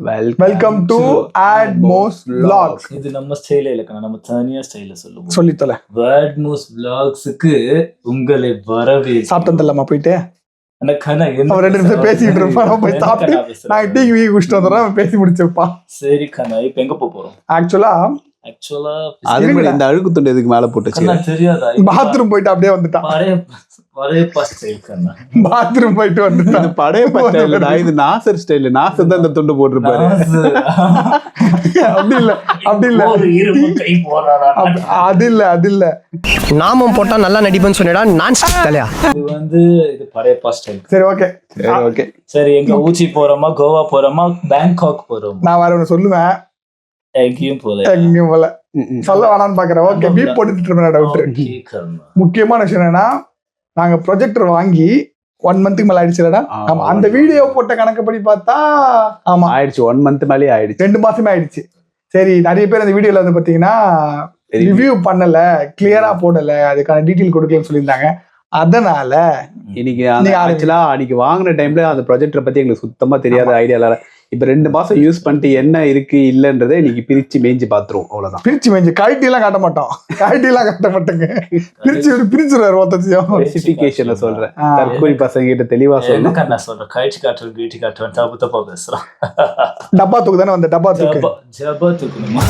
Welcome to Admos Vlogs. இது நம்ம ஸ்டைல இல்லக்கா, நம்ம தனியா ஸ்டைல சொல்லுவோம். சொல்லித்தல Admos Vlogsக்கு உங்களை வரவே. சாப்பிட்டதில்லமா போயிட்டு அவன் 2 நிமிஷம் பேசிட்டு இருப்பான். போய் சாப்பிட்டு நான் டீ குடிச்சிட்டு வந்துடுறேன், பேசி முடிச்சிருப்பான். சரி கண்ணா, இப்ப எங்க போறோம்? ஆக்சுவலா இந்த அழுக்கு துண்டு எதுக்கு மேல போட்டுச்சு தெரியாதா? பாத்ரூம் போயிட்டு அப்படியே வந்துட்டான். பாத்ரூம் போயிட்டு வந்துட்டான். படைய பஸ்டைல் இது நாசர் ஸ்டைல். நாசர் தான் இந்த துண்டு போட்டிருப்பாரு. அப்படி இல்ல அது இல்ல நாமம் போட்டா நல்லா நடிப்பேன்னு சொன்னடா. நான் தலையா இது வந்து இது படைய ஸ்டைல். சரி ஓகே சரி, எங்க ஊச்சி போறோமா, கோவா போறோமா, பேங்காக் போறோமா? நான் வேற ஒண்ணு சொல்லுவேன். எங்கேயும் போல சொல்ல வேணான்னு பாக்குறேன். ஓகே, பீப் போட்டுட்டு இருப்பேன். டவுட். முக்கியமான விஷயம் என்னன்னா, நாங்க ப்ரொஜெக்டர் வாங்கி 1 மந்த்துக்கு மேல ஆயிடுச்சுலடா. ஆமா, அந்த வீடியோ போட்ட கணக்குப்படி பார்த்தா ஆமா ஆயிடுச்சு. 1 மந்த் மேலே ஆயிடுச்சு. 2 மாசமே ஆயிடுச்சு. சரி, நிறைய பேர் அந்த வீடியோல வந்து பாத்தீங்கன்னா ரிவ்யூ பண்ணல, கிளியரா போடல, அதுக்கான டீட்டெயில் கொடுக்கலன்னு சொல்லியிருந்தாங்க. அதனால இன்னைக்கு அன்னைக்கு வாங்கின டைம்ல அந்த ப்ரொஜெக்டரை பத்தி எங்களுக்கு சுத்தமா தெரியாத ஐடியால இப்ப 2 மாசம் யூஸ் பண்ணிட்டு என்ன இருக்கு இல்லன்றதை இன்னைக்கு பிரிச்சு மேய்ஞ்சு பாத்துருவோம். அவ்வளவுதான். பிரிச்சு மேய்ஞ்சு கழட்டி எல்லாம் காட்ட மாட்டோம். பிரிச்சுருவாரு மொத்தத்தையும். ஸ்பெசிபிகேஷனை சொல்றேன். தற்கொலை பசங்க கிட்ட தெளிவா சொல்றேன். கழிச்சு காட்டுறேன், வீட்டு காட்டுறேன், தப்பு தப்பா பேசுறான். டப்பா தூக்கு தானே வந்த டப்பா தூக்கு. ஜபா தூக்கணுமா?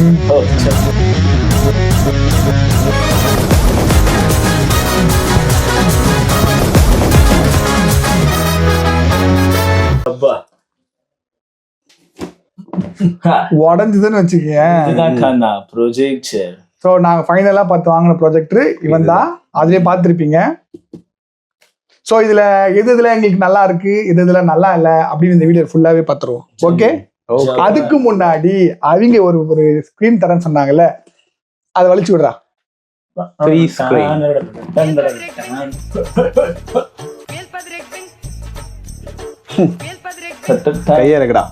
உடஞ்சுதுன்னு வச்சுக்கேன். ஸோ நாங்கள் ஃபைனலாக பார்த்து வாங்கின ப்ரொஜெக்டர் இவன் தான். அதுலேயே பார்த்துருப்பீங்க. ஸோ இதில் எதுல எங்களுக்கு நல்லா இருக்கு, எதுல நல்லா இல்லை அப்படின்னு இந்த வீடியோ ஃபுல்லாகவே பார்த்துருவோம். ஓகே, அதுக்கு முன்னாடி அவங்க ஒரு ஸ்க்ரீன் தரேன்னு சொன்னாங்கல்ல, அதை வலிச்சு விடுறா. கையறக்கடா.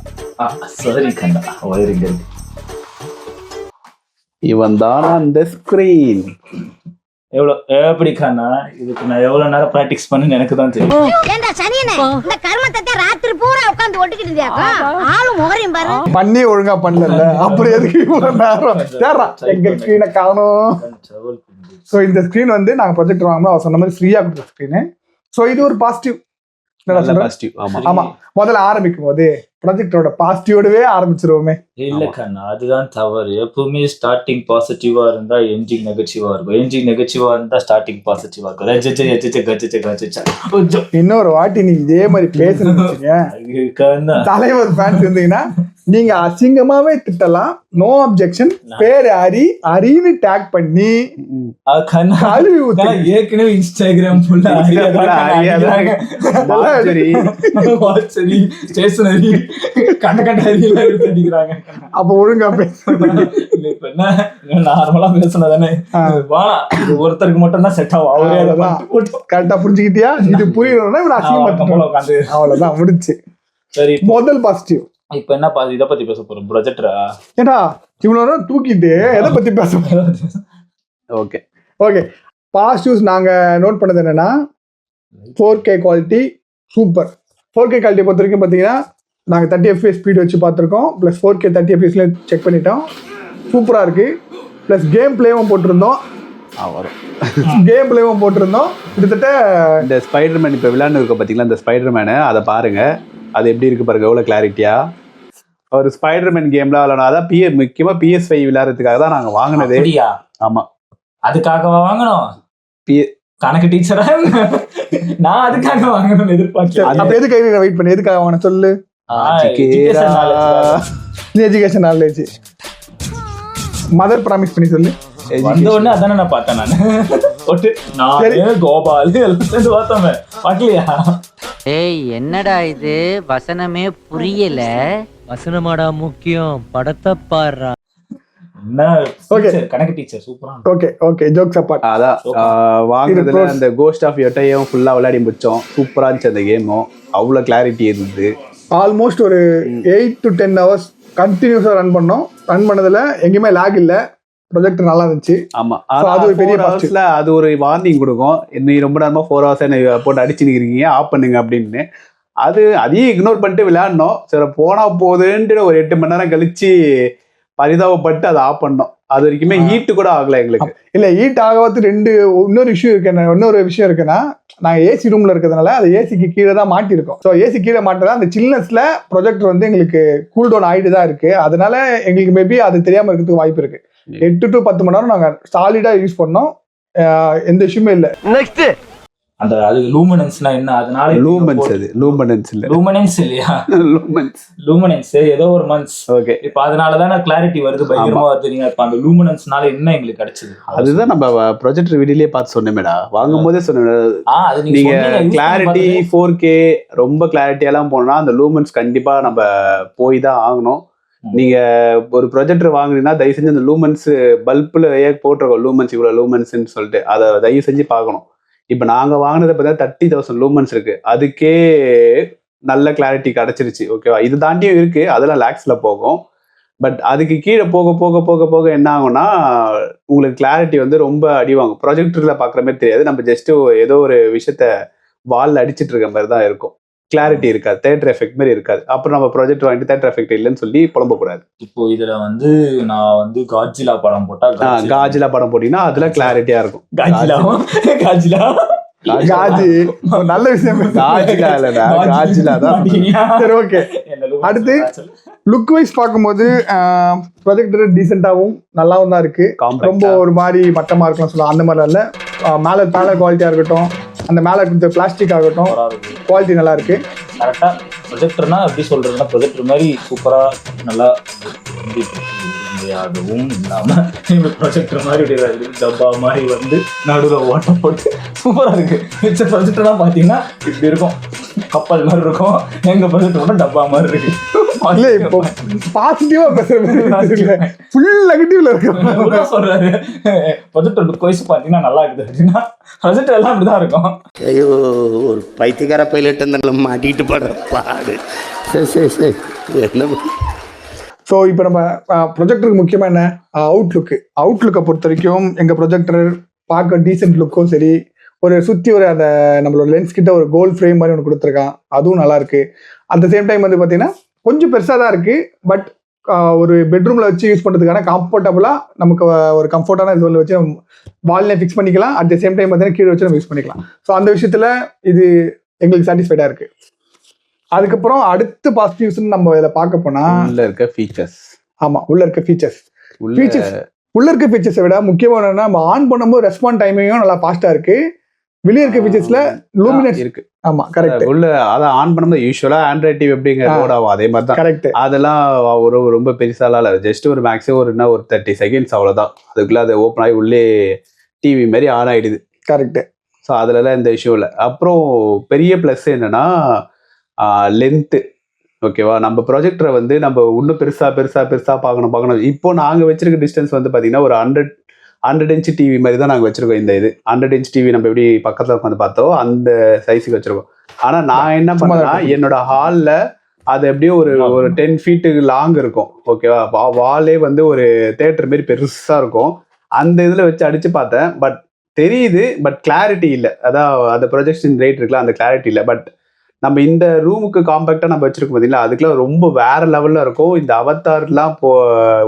இவன் தான் அந்த ஸ்கிரீன். எப்படி கண்ணா, இதுக்கு நான் எவ்வளவு நேரம் பிராக்டிஸ் பண்ணு எனக்கு தான் தெரியும். பண்ணி ஒழுங்கா பண்ணல, அப்புறம் எதுக்கு இவ்வளவு நேரம் எங்க ஸ்கிரீனை காணோம். ஸோ இந்த ஸ்கிரீன் வந்து நாங்க ப்ரொஜெக்டர் வாங்கும்போது அவர் சொன்ன மாதிரி ஃப்ரீயா கொடுத்த ஸ்கிரீனு. ஸோ இது ஒரு பாசிட்டிவ். ஆமா, முதல்ல ஆரம்பிக்கும் போது ப்ராஜெக்டோட பாசிட்டிவோடவே ஆரம்பிச்சிருவோமே. இல்ல கண்ணா, அதுதான் தவறு. எப்பவுமே ஸ்டார்டிங் பாசிட்டிவா இருந்தா எண்டிங் நெகட்டிவா இருக்கும், எண்டிங் நெகட்டிவா இருந்தா ஸ்டார்டிங் பாசிட்டிவா இருக்கும். இன்னொரு வாட்டி நீங்க இதே மாதிரி பேசுறீங்க, தலைவர் ஃபேன்ஸ் இருந்தீங்கன்னா நீங்க அசிங்கமாவே திட்டலாம். No objection. பேரு அரின்னு டேக் பண்ணி ஏற்கனவே இன்ஸ்டாகிராம் அப்ப ஒழுங்கா நார்மலா பேசுனதானே ஒருத்தருக்கு மட்டும் தான் செட் ஆகும். கரெக்டா புரிஞ்சுக்கிட்டியா? இது புரியணும்னா அவ்வளவுதான், முடிச்சு. சரி, முதல் பாசிட்டிவ். இப்ப என்ன இத பத்தி பேச போறோம்? ப்ரொஜெக்டரா? ஏடா இவ்வளவு நேரம் தூக்கிட்டு எதை பத்தி பேச போறோம்? ஓகே பாசிட்டிவ்ஸ் நாங்க நோட் பண்ணது என்னன்னா, 4K quality super. 4K quality பொறுத்த வரைக்கும் பாத்தீங்கன்னா நாங்க 30 FPS ஸ்பீட் வச்சு பார்த்துருக்கோம். பிளஸ் 4K 30 FPSல செக் பண்ணிட்டோம். சூப்பரா இருக்கு. பிளஸ் கேம் பிளேவும் போட்டிருந்தோம். கிட்டத்தட்ட இந்த ஸ்பைடர்மேன் இப்ப விளையாண்டு இருக்க பாத்தீங்களா, இந்த ஸ்பைடர்மேனு அதை பாருங்க, அது எப்படி இருக்கு பாருங்க, எவ்வளவு கிளாரிட்டியா. ஒரு ஸ்பைடர்மேன் கேம்ல அதான் முக்கியமா PS5 விளையாடுறதுக்காக தான் நாங்க வாங்கினதே. ஆமா, அதுக்காக வாங்கணும். கணக்கு டீச்சரா நான் அதுக்காக வாங்கணும்னு எதிர்பார்க்கிறேன். எதுக்காக வெயிட் பண்ணி எதுக்காக வாங்கணும் சொல்லு. Education knowledge. மதர் ப்ராமிஸ் பண்ணி சொல்லு. வந்த உடனே அதானே நான் பார்த்தேன். நான் கோபால் எல்லாம் பார்த்தோமே, பார்க்கலையா? ஏய் என்னடா இது, வசனமே புரியல. வசனமாடா முக்கியம், படத்தை பாடுறா. கணக்கு டீச்சர் சூப்பரா. Okay jokes abort. அதான் வாங்குறதுல அந்த கோஸ்ட் ஆஃப் யோட்டையும் ஃபுல்லா விளையாடி முடிச்சோம். சூப்பரா இருந்துச்சு அந்த கேமும், அவ்வளவு கிளாரிட்டி இருந்தது. ஆல்மோஸ்ட் ஒரு 8 to 10 hours கண்டினியூஸா ரன் பண்ணோம். ரன் பண்ணதுல எங்கேயுமே லாக் இல்ல. ப்ரொஜெக்டர் நல்லா இருந்துச்சு. ஆமா, அது ஒரு பெரிய ஹவர்ஸ்ல அது ஒரு வார்னிங் கொடுக்கும், இன்னும் ரொம்ப நேரமா 4 hours போட்டு அடிச்சு நிக்கிறீங்க, ஆஃப் பண்ணுங்க அப்படின்னு. அதையும் இக்னோர் பண்ணிட்டு விளையாடணும். சரி போனா போகுதுன்ட்டு ஒரு 8 மணி நேரம் கழிச்சு பரிதாபப்பட்டு அதை ஆஃப் பண்ணோம். அது வரைக்குமே ஹீட்டு கூட ஆகல எங்களுக்கு. இல்ல ஹீட் ஆகாது. இன்னொரு விஷயம் இருக்கு. இன்னொரு விஷயம் இருக்குன்னா, நாங்கள் ஏசி ரூம்ல இருக்கிறதுனால அது ஏசிக்கு கீழே தான் மாட்டிருக்கோம். ஸோ ஏசி கீழே மாட்டதா அந்த சில்னஸ்ல ப்ரொஜெக்டர் வந்து எங்களுக்கு கூல் டவுன் ஆகிட்டு தான் இருக்கு. அதனால எங்களுக்கு மேபி அது தெரியாம இருக்கிறதுக்கு வாய்ப்பு இருக்கு. 8 to 10 மணி நேரம் நாங்கள் சாலிடா யூஸ் பண்ணோம். எந்த விஷயமே இல்லை. நெக்ஸ்ட் அந்த அது லூமினன்ஸ்னா என்ன? அதனால லூமன்ஸ், அது லூமினன்ஸ் இல்ல, லூமினன்ஸ் இல்லையா? லூமினன்ஸ் ஏதோ ஒரு மந்த்ஸ். ஓகே, இப்ப அதனாலதான் கிளாரிட்டி வருது, பயங்கரமா வருது. நீங்க இப்ப அந்த லூமினன்ஸ்னால என்ன எங்களுக்கு கிடைச்சது? அதுதான் நம்ம ப்ரொஜெக்டர் வீடியோலயே பார்த்து சொன்னேமேடா, வாங்கும் போதே சொன்னேன். அது நீங்க கிளாரிட்டி 4K ரொம்ப கிளாரிட்டியெல்லாம் போனா அந்த லூமன்ஸ் கண்டிப்பா நம்ம போய் தான் ஆகணும். நீங்க ஒரு ப்ரொஜெக்டர் வாங்குறீங்கன்னா தயவு செஞ்சு அந்த லூமன்ஸ் பல்புல போட்டிருக்கோம், லூமன்ஸ் இவ்வளவு லூமன்ஸ்ன்னு சொல்லிட்டு அதை தயவு செஞ்சு பார்க்கணும். இப்ப நாங்க வாங்கினதை பார்த்தா 30,000 லூமன்ஸ் இருக்கு. அதுக்கே நல்ல கிளாரிட்டி கிடைச்சிருச்சு. ஓகேவா? இது தாண்டியும் இருக்கு, அதெல்லாம் லேக்ஸ்ல போகும். பட் அதுக்கு கீழே போக போக போக போக என்ன ஆகும்னா உங்களுக்கு கிளாரிட்டி வந்து ரொம்ப அடிவாங்கும். ப்ரொஜெக்டர்ல பாக்குற மாதிரி தெரியாது. நம்ம ஜஸ்ட் ஏதோ ஒரு விஷயத்த வால்ல அடிச்சிட்டு இருக்க மாதிரி தான் இருக்கும். கிளாரிட்டி இருக்காது, தேட்டர் எஃபெக்ட் மாதிரி இருக்காது. அப்புறம் நம்ம ப்ராஜெக்ட் வாங்கிட்டு தேட்டர் எஃபெக்ட் இல்லைன்னு சொல்லி புலம்ப கூடாது. இப்போ இதுல வந்து நான் வந்து காட்ஜிலா படம் போட்டா, காஜிலா படம் போட்டீங்கன்னா அதுல கிளாரிட்டியா இருக்கும். காஜிலா காஜி நல்ல விஷயம். காஜிலா இல்லடா, காஜிலா தான். சரி, ஓகே. அடுத்து லுக் வைஸ் பார்க்கும்போது ப்ரொஜெக்டர் டீசெண்டாகவும் நல்லாவும் தான் இருக்கு. ரொம்ப ஒரு மாதிரி மட்டமா இருக்கலாம் சொல்லலாம், அந்த மாதிரி இல்லை. மேலே குவாலிட்டியா இருக்கட்டும், அந்த மேலே கொடுத்த பிளாஸ்டிக் ஆகட்டும், குவாலிட்டி நல்லா இருக்கு. கரெக்டா ப்ரொஜெக்டர்னா எப்படி சொல்றதுன்னா, ப்ரொஜெக்டர் மாதிரி சூப்பரா நல்லா அதுவும் இல்லாம ப்ரொஜெக்டர் மாதிரி டப்பா மாதிரி வந்து நடுவில் ஓட்ட போட்டு சூப்பரா இருக்கு. மிச்ச ப்ரொஜெக்டர்லாம் பாத்தீங்கன்னா இப்படி இருக்கும், கப்பல் மாதிரி இருக்கும். எங்க ப்ரொஜெக்டர் டப்பா மாதிரி இருக்கு. இல்ல இப்போ பாசிட்டிவா பேசுறேன், ஃபுல் நெகட்டிவ்ல இருக்கு சொல்றாரு. ப்ரொஜெக்டர் லுக் வைஸ் பாத்தீங்கன்னா நல்லா இருக்குது அப்படின்னா ப்ரொஜெக்டர் எல்லாம் அப்படிதான் இருக்கும். ஐயோ, ஒரு பைத்தியக்கார பைலட் அந்த மாட்டிக்கிட்டு படுற பாடு. சரி என்ன. ஸோ இப்போ நம்ம ப்ரொஜெக்டருக்கு முக்கியமாக என்ன, அவுட்லுக்கை பொறுத்த வரைக்கும் எங்கள் ப்ரொஜெக்டர் பார்க்க டீசென்ட் லுக்கும் சரி, ஒரு சுற்றி ஒரு அந்த நம்மளோட லென்ஸ் கிட்ட ஒரு கோல்ட் ஃப்ரேம் மாதிரி ஒன்று கொடுத்துருக்கான், அதுவும் நல்லா இருக்கு. அட் த சேம் டைம் வந்து பார்த்தீங்கன்னா கொஞ்சம் பெருசாக தான் இருக்கு. பட் ஒரு பெட்ரூமில் வச்சு யூஸ் பண்ணுறதுக்கான கம்ஃபர்டபுளாக நமக்கு ஒரு கம்ஃபர்டான இதுவில் வச்சு வால்லே ஃபிக்ஸ் பண்ணிக்கலாம். அட் த சேம் டைம் பார்த்தீங்கன்னா கீழே வச்சு நம்ம யூஸ் பண்ணிக்கலாம். ஸோ அந்த விஷயத்தில் இது எங்களுக்கு சாட்டிஸ்ஃபைடாக இருக்கு. அதுக்கப்புறம் அடுத்த பாசிட்டிவ்ஸ் நம்ம இதில் பார்க்க போனா உள்ள இருக்க ஃபீச்சர்ஸ். ஆமா, உள்ள இருக்க ஃபீச்சர்ஸ் உள்ள இருக்க ஃபீச்சர்ஸை விட முக்கியமான என்னன்னா, நம்ம ஆன் பண்ணும்போது ரெஸ்பாண்ட் டைமிங்கும் நல்லா ஃபாஸ்டா இருக்கு. வெளியே இருக்க ஃபீச்சர்ஸ்ல லூமினன்ஸ் இருக்கு. ஆமா, கரெக்ட். உள்ள அதை ஆன் பண்ணும்போது யூஸ்வலா ஆண்ட்ராய்ட் டிவி எப்படிங்க லோட் ஆகும், அதே மாதிரி தான். கரெக்ட். அதெல்லாம் ஒரு ரொம்ப பெருசாலாம் இல்லை, ஜஸ்ட் ஒரு மேக்ஸிமம் ஒரு 30 செகண்ட்ஸ் அவ்வளோதான். அதுக்குள்ள அது ஓப்பன் ஆகி உள்ளே டிவி மாதிரி ஆன் ஆயிடுது. கரெக்ட். ஸோ அதுலலாம் எந்த இஷ்யூ இல்லை. அப்புறம் பெரிய ப்ளஸ் என்னன்னா லென்த்து. ஓகேவா? நம்ம ப்ரொஜெக்டரை வந்து நம்ம இன்னும் பெருசா பார்க்கணும். இப்போ நாங்கள் வச்சிருக்க டிஸ்டன்ஸ் வந்து பார்த்தீங்கன்னா ஒரு 100 இன்ச் டிவி மாதிரி தான் நாங்கள் வச்சிருக்கோம். இந்த இது 100 இன்ச் டிவி நம்ம எப்படி பக்கத்தில் உட்காந்து பார்த்தோம் அந்த சைஸுக்கு வச்சிருக்கோம். ஆனால் நான் என்ன பண்ணேன்னா என்னோட ஹாலில் அது எப்படியும் ஒரு 10 ஃபீட்டுக்கு லாங் இருக்கும். ஓகேவா? வாலே வந்து ஒரு தேட்டர் மாரி பெருசாக இருக்கும். அந்த இதில் வச்சு அடித்து பார்த்தேன். பட் தெரியுது, பட் கிளாரிட்டி இல்லை. அதான் அந்த ப்ரொஜெக்ஷன் ரேட் இருக்குல்ல, அந்த கிளாரிட்டி இல்லை. பட் நம்ம இந்த ரூமுக்கு காம்பேக்டாக நம்ம வச்சிருக்கோம் பார்த்தீங்களா, அதுக்கெல்லாம் ரொம்ப வேற லெவலில் இருக்கும். இந்த அவதார்லாம்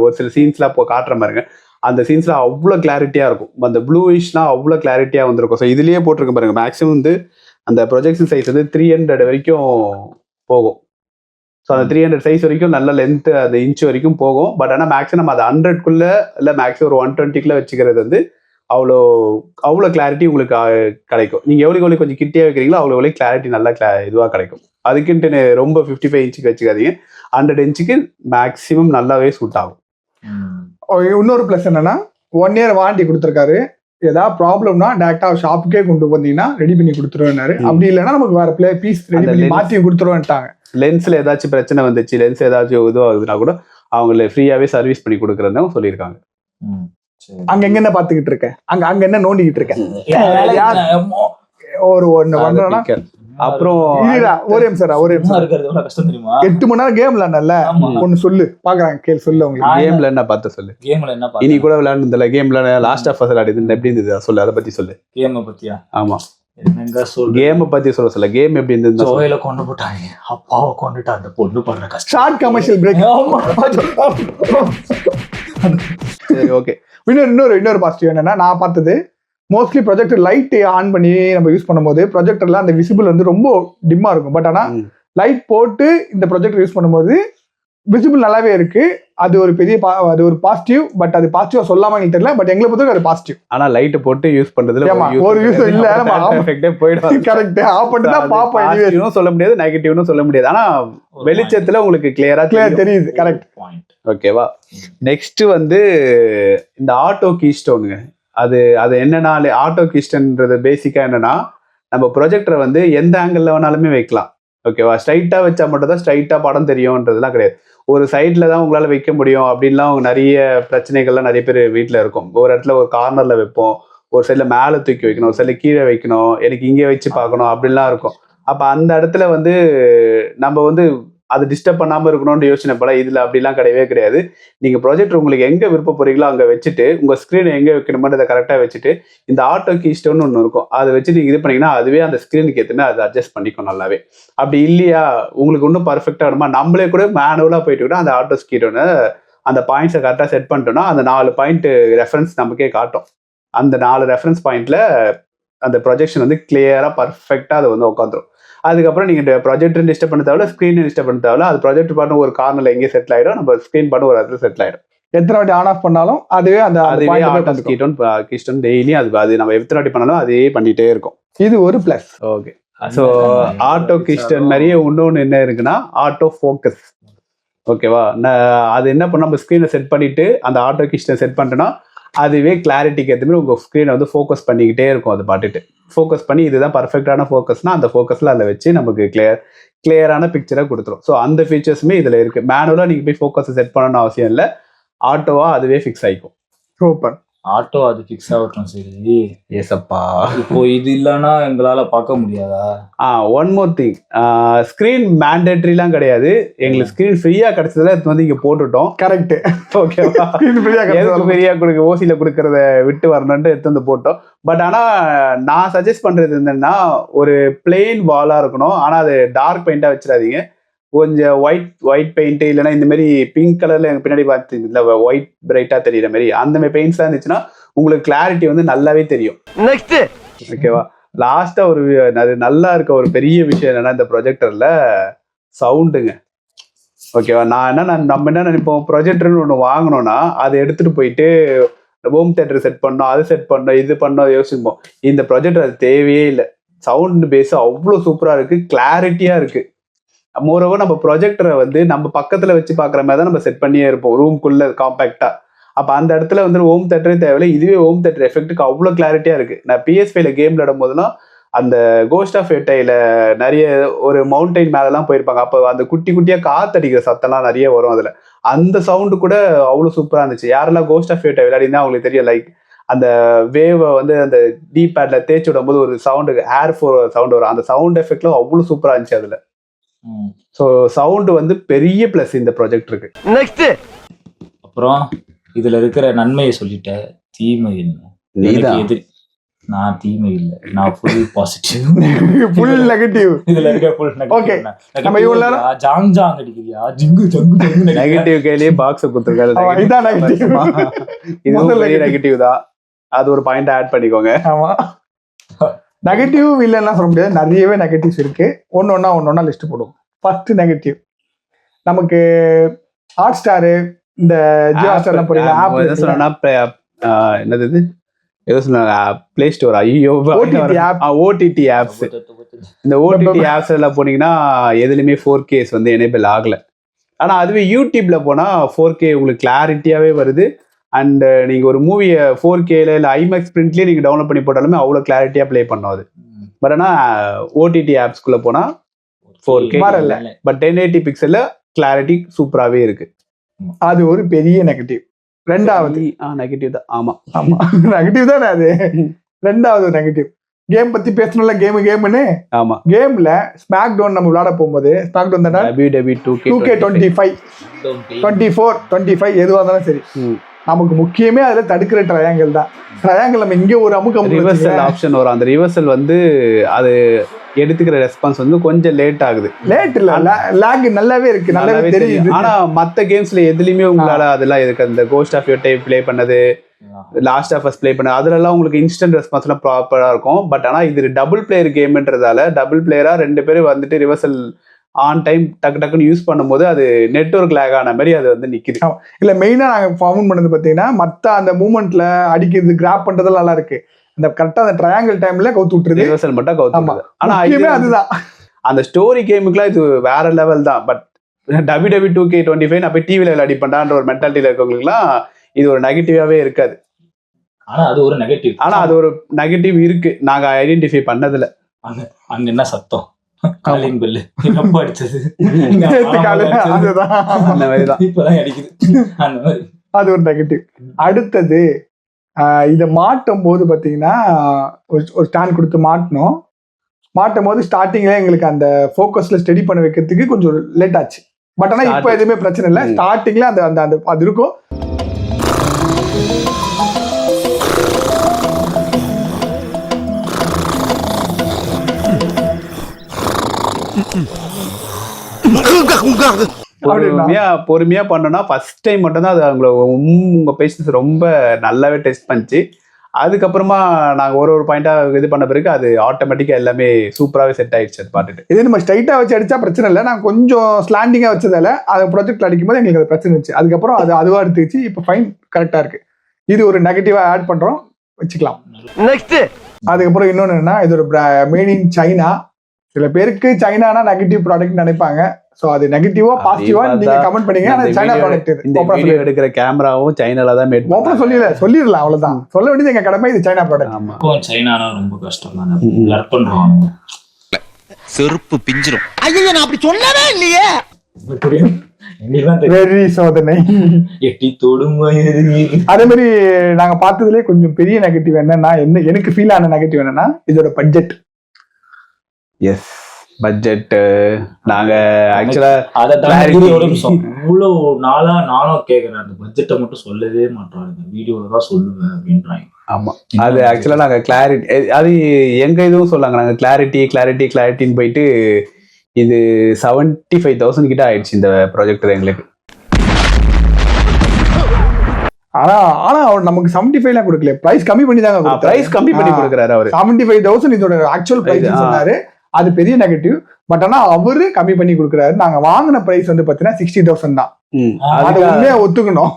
ஒரு சில சீன்ஸ்லாம் காட்டுற பாருங்க, அந்த சீன்ஸ்லாம் அவ்வளோ கிளாரிட்டியாக இருக்கும். அந்த ப்ளூயிஷ்லாம் அவ்வளோ கிளாரிட்டியாக வந்திருக்கும். ஸோ இதுலேயே போட்டிருக்க பாருங்க, மேக்ஸிமம் வந்து அந்த ப்ரொஜெக்ஷன் சைஸ் வந்து 300 வரைக்கும் போகும். ஸோ அந்த 300 சைஸ் வரைக்கும் நல்ல லென்த்து அந்த இன்ச் வரைக்கும் போகும். பட் ஆனால் மேக்ஸிமம் நம்ம அது 100க்குள்ளே இல்லை மேக்ஸிமம் ஒரு 120க்குள்ளே வச்சுக்கிறது வந்து அவ்வளோ கிளாரிட்டி உங்களுக்கு கிடைக்கும். நீங்கள் எவ்வளோ கொஞ்சம் கிட்டே வைக்கிறீங்களோ அவ்வளோ கிளாரிட்டி நல்லா இதுவாக கிடைக்கும். அதுக்குன்ட்டு ரொம்ப 55 இன்ச்சுக்கு வச்சுக்காதீங்க, 100 இன்ச்சுக்கு மேக்ஸிமம் நல்லாவே சூட் ஆகும். இன்னொரு ப்ளஸ் என்னன்னா 1 year வாரண்டி கொடுத்துருக்காரு. ஏதாவது ப்ராப்ளம்னா டேரக்டா ஷாப்புக்கே கொண்டு வந்தீங்கன்னா ரெடி பண்ணி கொடுத்துருவேன்னாரு. அப்படி இல்லைன்னா நமக்கு வேற பீஸ் ரெடி பண்ணி மாற்றி கொடுத்துருவேன்ட்டாங்க. லென்ஸ்ல ஏதாச்சும் பிரச்சனை வந்துச்சு, லென்ஸ் ஏதாச்சும் இதுவாகுதுன்னா கூட அவங்கள ஃப்ரீயாவே சர்வீஸ் பண்ணி கொடுக்குறதும் சொல்லியிருக்காங்க. அங்க எங்க என்ன பாத்துக்கிட்டு இருக்கேன், அங்க என்ன நோண்டிக்கிட்டு இருக்கேன். ஒரு அப்புறம் ஒரே சார் 8 மணி நேரம் கேம் விளையாடல. ஒன்னு சொல்லு பாக்குறாங்க, கேள் சொல்லு. உங்களுக்கு கேம்ல என்ன பார்த்து சொல்லு. கேம்ல என்ன இனி கூட விளையாடுனதுல கேம்ல லாஸ்ட் ஆஃப் அஸ் விளையாடுது எப்படி இருந்தது சொல்லு, அதை பத்தி சொல்லு. கேம் பத்தியா? ஆமா, என்னங்க சொல்ற கேமை பத்தி சொல்ல கேம் எப்படி இருந்தது ஜோயில கொண்டு போட்டாங்க, அப்பாவை கொண்டுட்டு அந்த பொண்ணு பண்ற கஷ்டம். Short commercial break. சரி ஓகே. இன்னொரு பாசிட்டிவ் என்னன்னா, நான் பார்த்தது மோஸ்ட்லி ப்ரொஜெக்டர் லைட் ஆன் பண்ணி நம்ம யூஸ் பண்ணும்போது ப்ரொஜெக்டர்ல அந்த விசிபிள் வந்து ரொம்ப டிம்மா இருக்கும். பட் ஆனா லைட் போட்டு இந்த ப்ரொஜெக்டர் யூஸ் பண்ணும்போது விசிபிள் நல்லாவே இருக்கு. அது ஒரு பெரிய அது ஒரு பாசிட்டிவ். பட் அது பாசிட்டிவா சொல்லாம எனக்கு தெரியல. பட் எங்களை பொறுத்தவரைக்கும் அது பாசிட்டிவ். ஆனா லைட் போட்டு யூஸ் பண்றதுல ஒரு யூஸ் இல்ல. எஃபெக்ட்டே போய்டும். கரெக்ட். ஆஃப் பண்ணி தான் பாப்போம். பாசிட்டிவ்னும் சொல்ல முடியாது, நெகட்டிவ்னும் சொல்ல முடியாது. ஆனா வெளிச்சத்துல உங்களுக்கு கிளியரா தெரியுது. கரெக்ட். ஓகேவா. நெக்ஸ்ட் வந்து இந்த ஆட்டோ கீஸ்டோனுங்க. அது என்னன்னா, ஆட்டோ கீஸ்டன்றது பேசிக்கா என்னன்னா, நம்ம ப்ரொஜெக்டரை வந்து எந்த ஆங்கிள் வேணாலுமே வைக்கலாம். ஓகேவா. ஸ்ட்ரைட்டா வச்சா மட்டும் தான் ஸ்ட்ரைட்டா படம் தெரியும்ன்றதுலாம் கிடையாது. ஒரு சைட்ல தான் உங்களால வைக்க முடியும் அப்படின்லாம் நிறைய பிரச்சனைகள்லாம் நிறைய பேர் வீட்டில் இருக்கும். ஒரு இடத்துல ஒரு கார்னர்ல வைப்போம், ஒரு சைட்ல மேலே தூக்கி வைக்கணும், ஒரு சைட்ல கீழே வைக்கணும், எனக்கு இங்கே வச்சு பார்க்கணும் அப்படின்லாம் இருக்கும். அப்போ அந்த இடத்துல வந்து நம்ம வந்து அது டிஸ்டர்ப் பண்ணாமல் இருக்கணும்னு யோசனை போல. இதில் அப்படிலாம் கிடையவே கிடையாது. நீங்கள் ப்ரொஜெக்டர் உங்களுக்கு எங்கே விருப்பப்படுறீங்களோ அங்கே வச்சுட்டு, உங்கள் ஸ்க்ரீனை எங்கே வைக்கணுமோ கரெக்டாக வச்சுட்டு, இந்த ஆட்டோ கீஸ்டோன்னு ஒன்று இருக்கும், அதை வச்சு நீங்கள் இது பண்ணிங்கன்னா அதுவே அந்த ஸ்க்ரீனுக்கு ஏற்றுமே அதை அட்ஜஸ்ட் பண்ணிக்கும் நல்லாவே. அப்படி இல்லையா, உங்களுக்கு இன்னும் பர்ஃபெக்டாக வேணுமா, நம்மளே கூட மேனுவலாக போயிட்டு கூட அந்த ஆட்டோ கீஸ்டோன்னு அந்த பாயிண்ட்ஸை கரெக்டாக செட் பண்ணிட்டோம்னா அந்த 4 பாயிண்ட் ரெஃபரன்ஸ் நமக்கே காட்டும். அந்த 4 ரெஃபரன்ஸ் பாயிண்ட்ல அந்த ப்ரொஜெக்ஷன் வந்து கிளியராக பர்ஃபெக்டாக அது வந்து உட்காந்துரும். அதுக்கப்புறம் நீங்கள் ப்ரொஜெக்டர் டிஸ்டர்ப் பண்ண தேவை, ஸ்க்ரீன் டிஸ்டர்ப் பண்ண தேவை. அது ப்ரொஜெக்டர் பண்ண ஒரு கார்னர்ல எங்கேயும் செட்டில் ஆகிடும், நம்ம ஸ்க்ரீன் பண்ண ஒரு இடத்துல செட்டில் ஆகிடும். எத்தனை வாட்டி ஆன் ஆஃப் பண்ணாலும் அதுவே கீஸ்டோன் டெய்லியும் அது நம்ம எத்தனை வாட்டி பண்ணாலும் அதே பண்ணிட்டே இருக்கும். இது ஒரு பிளஸ். ஓகே. ஸோ ஆட்டோ கீஸ்டன் நிறைய இன்னொன்று என்ன இருக்குன்னா, ஆட்டோ ஃபோக்கஸ். ஓகேவா. அது என்ன பண்ண, நம்ம ஸ்க்ரீனை செட் பண்ணிட்டு அந்த ஆட்டோ கீஸ்டன் செட் பண்ணிட்டோன்னா அதுவே கிளாரிட்டிக்கு ஏற்ற மாதிரி உங்கள் ஸ்க்ரீனை வந்து ஃபோக்கஸ் பண்ணிக்கிட்டே இருக்கும். அது பாட்டுட்டு ஃபோக்கஸ் பண்ணி இதுதான் பர்ஃபெக்டான ஃபோக்கஸ்னா அந்த ஃபோக்கஸில் அதை வச்சு நமக்கு கிளியரான பிக்சரை கொடுத்துரும். ஸோ அந்த ஃபீச்சர்ஸுமே இதில் இருக்குது. மேனுவலாக நீங்கள் போய் ஃபோக்கஸை செட் பண்ணணும்னு அவசியம் இல்லை, ஆட்டோவாக அதுவே ஃபிக்ஸ் ஆகிக்கும். சூப்பர். ஆட்டோ அது ஃபிக்ஸ் ஆகட்டும். சரி, ஏசப்பா. இப்போ இது இல்லைன்னா எங்களால் பார்க்க முடியாதா? ஒன் மோர் திங், ஸ்க்ரீன் மேண்டேட்ரிலாம் கிடையாது. எங்களுக்கு ஸ்க்ரீன் ஃப்ரீயாக கிடைச்சதுல இது வந்து இங்கே போட்டுட்டோம். கரெக்ட். ஓகேவா. ஃப்ரீயாக கொடுக்க ஓசியில் கொடுக்கறத விட்டு வரணுன்ட்டு எடுத்து வந்து போட்டோம். பட் ஆனால் நான் சஜஸ்ட் பண்ணுறது என்னன்னா, ஒரு பிளெயின் வாலாக இருக்கணும். ஆனால் அது டார்க் பெயிண்டாக வச்சிடாதீங்க. கொஞ்சம் ஒயிட் பெயிண்ட் இல்லைன்னா இந்த மாதிரி பிங்க் கலர்ல எனக்கு பின்னாடி பார்த்து இல்லை ஒயிட் பிரைட்டா தெரியுற மாதிரி அந்த மாதிரி பெயிண்ட்ஸ்லாம் இருந்துச்சுன்னா உங்களுக்கு கிளாரிட்டி வந்து நல்லாவே தெரியும். நெக்ஸ்ட் ஓகேவா. லாஸ்டா அது நல்லா இருக்க ஒரு பெரிய விஷயம் என்னன்னா, இந்த ப்ரொஜெக்டர்ல சவுண்டுங்க. ஓகேவா. நம்ம என்ன நினைப்போம், ப்ரொஜெக்டர்னு ஒன்று வாங்கினோம்னா அதை எடுத்துட்டு போயிட்டு ஹோம் தியேட்டர் செட் பண்ணோம், அது செட் பண்ணோம், இது பண்ணோம் யோசிப்போம். இந்த ப்ரொஜெக்டர் அது தேவையே இல்லை. சவுண்ட் பேஸ் அவ்வளோ சூப்பரா இருக்கு, கிளாரிட்டியா இருக்கு. மோரோவர் நம்ம ப்ரொஜெக்டரை வந்து நம்ம பக்கத்துல வச்சு பாக்குற மாதிரி தான் நம்ம செட் பண்ணியே இருப்போம், ரூம்குள்ள காம்பாக்டா. அப்ப அந்த இடத்துல வந்து ஹோம் தியேட்டரே தேவையில்லை. இதுவே ஹோம் தியேட்டர் எஃபெக்ட்டுக்கு அவ்வளோ கிளாரிட்டியா இருக்கு. நான் PS5ல கேம் விளையாடும் போதுலாம் அந்த கோஸ்ட் ஆஃப் எட்டைல நிறைய ஒரு மவுண்டைன் மேலெல்லாம் போயிருப்பாங்க. அப்போ அந்த குட்டி குட்டியா காத்தடிக்கிற சத்தம்லாம் நிறைய வரும். அதுல அந்த சவுண்டு கூட அவ்வளோ சூப்பரா இருந்துச்சு. யாரெல்லாம் கோஸ்ட் ஆஃப் எட்டை விளையாடினா அவங்களுக்கு தெரியும். லைக் அந்த வேவை வந்து அந்த டி பேட்ல தேய்ச்சி விடும் போது ஒரு சவுண்டு ஏர் சவுண்ட் வரும். அந்த சவுண்ட் எஃபெக்ட்லாம் அவ்வளோ சூப்பரா இருந்துச்சு அதுல. ஸோ சவுண்டு வந்து பெரிய பிளஸ் இந்த ப்ராஜெக்ட். நெக்ஸ்ட் அப்புறம் இதுல இருக்கிற நன்மையை சொல்லிட்ட, தீமை என்ன? நான் தீமை இல்லை, நான் ஃபுல் பாசிட்டிவ், ஃபுல் நெகட்டிவ். இதுல இருக்க ஃபுல் நெகட்டிவ். ஓகே, நம்ம இவ்வளவு ஜாங் ஜாங் அடிக்கிறியா, ஜிங்கு ஜங்கு ஜங்கு நெகட்டிவ் கையிலேயே பாக்ஸ் கொடுத்துருக்காரு. இதான் நெகட்டிவ். இது பெரிய நெகட்டிவ் தான். அது ஒரு பாயிண்ட் ஆட் பண்ணிக்கோங்க. ஆமா, நெகட்டிவ் இல்லைன்னா சொல்ல முடியாது, நிறையவே நெகட்டிவ்ஸ் இருக்கு. ஒன்னொன்னா லிஸ்ட் போடுவோம். ஃபர்ஸ்ட் நெகட்டிவ், நமக்கு ஹாட் ஸ்டாரு இந்த ஜியோ ஸ்டார்லாம் போறீங்க ஆப் என்னது இது ஏதோ சொன்னாங்க பிளே ஸ்டோர். ஐயோ, ஓடிடி ஆப்ஸ். இந்த ஓடிடி ஆப்ஸ் எல்லாம் போனீங்கன்னா எதுலையுமே 4K வந்து எனேபிள் ஆகல. ஆனா அதுவே யூடியூப்ல போனா 4K உங்களுக்கு கிளாரிட்டியாவே வருது. அண்ட் நீங்க ஒரு மூவியை 4Kல இல்லை ஐமேக்ஸ் பிரிண்ட்லயே நீங்க டவுன்லோட் பண்ணி போட்டாலுமே அவ்வளோ கிளாரிட்டியா பிளே பண்ணும் அது. பட் ஆனா ஓடிடி ஆப்ஸ்குள்ள போனா 4K வரல, பட் 1080 பிக்சல்ல கிளாரிட்டி சூப்பராகவே இருக்கு. அது ஒரு பெரிய நெகட்டிவ். ரெண்டாவது நெகட்டிவ் தான். ஆமா ஆமா, நெகட்டிவ் தானே அது. ரெண்டாவது நெகட்டிவ், கேம் பத்தி பேசணும்ல. கேம்னு ஆமா, கேம்ல ஸ்மாக் டவுன் நம்ம விளையாட போகும்போது ஸ்மாக் டவுன் தானே WWE 2K25 24 25 எதுவாக இருந்தாலும் சரி, நமக்கு முக்கியமே அதுல தடுக்கிற ட்ரையாங்கிள் தான். ட்ரையாங்கிள் நம்ம இங்கே ஒரு ரிவர்சல் ஆப்ஷன் வரும். அந்த ரிவர்சல் வந்து அது எடுத்துக்கிற ரெஸ்பான்ஸ் வந்து கொஞ்சம் லேட் ஆகுது. லேட் இல்ல, லேக் நல்லாவே இருக்கு, நல்லாவே தெரியுது. ஆனா மத்த கேம்ஸ்ல எதுலயுமே உங்களால அதெல்லாம் இருக்கு. அந்த ghost of your time play பண்ணது, லாஸ்ட் ஆஃப் அஸ் ப்ளே பண்ணது, அதுலலாம் உங்களுக்கு இன்ஸ்டன்ட் ரெஸ்பான்ஸ்லாம் ப்ராப்பரா இருக்கும். பட் ஆனா இது டபுள் பிளேயர் கேம்ன்றதால டபுள் பிளேயரா 2 பேரும் வந்துட்டு ரிவர்சல் ஆன் டைம் டக்கு டக்குன்னு யூஸ் பண்ணும்போது அது நெட்வொர்க் லேக் ஆன மாதிரி அது வந்து நிக்குது. இல்ல மெயினா நாங்க ஃபவுண்ட் பண்ணது பாத்தீங்கன்னா மத்த அந்த மூவ்மெண்ட்ல அடிக்கிறது கிராப் பண்றதெல்லாம் நல்லா இருக்கு. அந்த கரெக்டா அந்த ட்ரையாங்கிள் டைம்ல கவுத்து விட்டுருது, ரிவர்சல் மட்டும் கவுத்து. ஆனா அதுதான் அந்த ஸ்டோரி கேமுக்குலாம் இது வேற லெவல் தான். பட் WWE 2K25 நான் போய் டிவில விளையாடி பண்றான்ற ஒரு மென்டாலிட்டியில இருக்கவங்களுக்குலாம் இது ஒரு நெகட்டிவாவே இருக்காது. ஆனா அது ஒரு நெகட்டிவ். ஆனா அது ஒரு நெகட்டிவ் இருக்கு, நாங்க ஐடென்டிஃபை பண்ணதுல. அங்க என்ன சத்தம், காலிங் பெல்லு எப்ப அடிச்சது, அந்த மாதிரிதான் இப்பதான் அடிக்குது, அந்த மாதிரி. அது ஒரு நெகட்டிவ். அடுத்தது இதை மாட்டும் போது பாத்தீங்கன்னா ஒரு ஸ்டாண்ட் கொடுத்து மாட்டும் போது ஸ்டார்டிங்ல எங்களுக்கு அந்த ஃபோக்கஸ்ல ஸ்டடி பண்ண வைக்கிறதுக்கு கொஞ்சம் லேட் ஆச்சு. பட் ஆனா இப்ப எதுவுமே பிரச்சனை இல்லை. ஸ்டார்டிங்ல அந்த அந்த அந்த அது இருக்கும். பொறுமையா பண்ணோம்னா ஃபர்ஸ்ட் டைம் மட்டும் தான் அது உங்க பேஷன்ஸ் ரொம்ப நல்லாவே டெஸ்ட் பண்ணிச்சு. அதுக்கப்புறமா நாங்க ஒரு பாயிண்டா இது பண்ண பிறகு அது ஆட்டோமேட்டிக்கா எல்லாமே சூப்பராகவே செட் ஆயிடுச்சு. அது பாட்டுட்டு இதே நம்ம ஸ்ட்ரைட்டா வச்சு அடிச்சா பிரச்சனை இல்லை. நாங்கள் கொஞ்சம் ஸ்லாண்டிங்கா வச்சதால அது ப்ராஜெக்ட்ல அடிக்கும் போது எங்களுக்கு அது பிரச்சனை இருந்துச்சு. அதுக்கப்புறம் அதுவா எடுத்துச்சு. இப்போ ஃபைன் கரெக்டா இருக்கு. இது ஒரு நெகட்டிவா ஆட் பண்றோம், வச்சுக்கலாம். நெக்ஸ்ட் அதுக்கப்புறம் இன்னொன்னு என்னன்னா, இது ஒரு மேட் இன் சைனா. சில பேருக்கு சைனானா நெகட்டிவ் ப்ராடக்ட் நினைப்பாங்க. சோ அது நெகட்டிவா பாசிட்டிவா நீங்க கமெண்ட் பண்ணீங்க. ஆனா சைனா ப்ராடக்ட் இது. இந்த வீடியோ எடுக்கிற கேமராவும் சைனால தான் மேட் ஓபன் சொல்லிடலாம் அவ்வளவுதான். சொல்ல வேண்டியது எங்க கடமை. இது சைனா ப்ராடக்ட். ஆமா, சைனானா ரொம்ப கஷ்டம் தான். லர் பண்றாங்க, செருப்பு பிஞ்சிரும். ஐயோ நான் அப்படி சொல்லவே இல்லையே. வெரி சோதனை எட்டி தொடும். அதே மாதிரி நாங்க பார்த்ததுலேயே கொஞ்சம் பெரிய நெகட்டிவ் என்னன்னா, எனக்கு ஃபீல் ஆன நெகட்டிவ் என்னன்னா இதோட பட்ஜெட். S, budget. நாங்க ஆக்சுவலா இவ்வளவு நானும் கேக்குறேன், அந்த பட்ஜெட்டை மட்டும் சொல்லவே மாட்டாங்க, வீடியோல தான் சொல்லுவேன் அப்படின்றாங்க. ஆமா, அது ஆக்சுவலா நாங்க கிளாரிட்டி, அது எங்க இதுவும் சொல்லாங்க, நாங்க கிளாரிட்டின்னு போயிட்டு இது 75,000 கிட்ட ஆயிடுச்சு இந்த ப்ராஜெக்டர் எங்களுக்கு. ஆனா அவர் நமக்கு 75 கொடுக்கல, பிரைஸ் கம்மி பண்ணி தாங்க. பிரைஸ் கம்மி பண்ணி கொடுக்குறாரு அவரு. 75,000 இதோட ஆக்சுவல் பிரைஸ் சொன்னாரு. அது பெரிய நெகட்டிவ். பட் ஆனா அவரு கம்மி பண்ணி கொடுக்குறாரு. நாங்க வாங்கின பிரைஸ் வந்து பாத்தீங்கன்னா 60,000 தான். அது உண்மையா ஒத்துக்கணும்.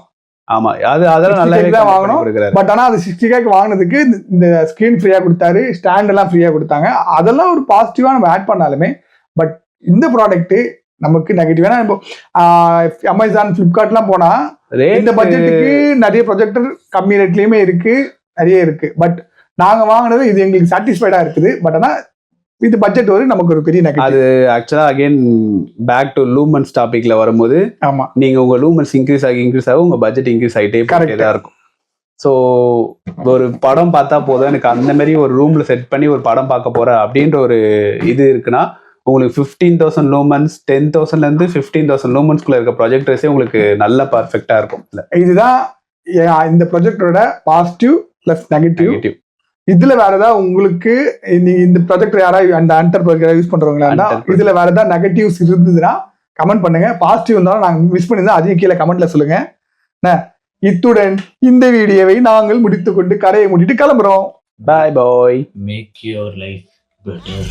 ஆமா, அதெல்லாம் நல்லா வாங்கணும். பட் ஆனா அது 60K வாங்கினதுக்கு இந்த ஸ்கிரீன் ஃப்ரீயா கொடுத்தாரு, ஸ்டாண்ட் எல்லாம் ஃப்ரீயா கொடுத்தாங்க. அதெல்லாம் ஒரு பாசிட்டிவா நம்ம ஆட் பண்ணாலுமே, பட் இந்த ப்ராடக்ட் நமக்கு நெகட்டிவ். ஏன்னா இப்போ அமேசான், பிளிப்கார்ட்லாம் போனா இந்த பட்ஜெட்டுக்கு நிறைய ப்ரொஜெக்டர் கம்மி ரேட்லயுமே இருக்கு, நிறைய இருக்கு. பட் நாங்க வாங்கினது இது எங்களுக்கு சாட்டிஸ்ஃபைடா இருக்குது. பட் ஆனா இது பட்ஜெட் வரை நமக்கு ஒரு பெரிய நெகட்டிவ். அது ஆக்சுவலா அகைன் பேக் டு லூமன்ஸ் டாபிக்ல வரும்போது, ஆமா, நீங்க உங்க லூமன்ஸ் இன்க்ரீஸ் ஆகி உங்க பட்ஜெட் இன்க்ரீஸ் ஆகிட்டே தான் இருக்கும். ஸோ ஒரு படம் பார்த்தா போதும், எனக்கு அந்த மாதிரி ஒரு ரூம்ல செட் பண்ணி ஒரு படம் பார்க்க போறேன் அப்படின்ற ஒரு இது இருக்குன்னா, உங்களுக்கு 15,000 லூமன்ஸ், 10,000ல இருந்து 15,000 லூமன்ஸ்குள்ள இருக்க ப்ரொஜெக்டர்ஸே உங்களுக்கு நல்ல பர்ஃபெக்டா இருக்கும். இதுதான் இந்த ப்ரொஜெக்டரோட பாசிட்டிவ் பிளஸ் நெகட்டிவ். இதுல வேற ஏதாவது உங்களுக்கு இந்த ப்ராஜெக்ட் யாராவது அந்த அண்டர் ப்ராஜெக்ட் யூஸ் பண்றவங்களா இருந்தா இதுல வேற ஏதாவது நெகட்டிவ்ஸ் இருந்ததுன்னா கமெண்ட் பண்ணுங்க. பாசிட்டிவ் இருந்தாலும் நாங்க மிஸ் பண்ணிருந்தா அதையும் கீழே கமெண்ட்ல சொல்லுங்க. இத்துடன் இந்த வீடியோவை நாங்கள் முடித்துக் கொண்டு கரையை மூடிட்டு கிளம்புறோம். Bye bye. Make your life better.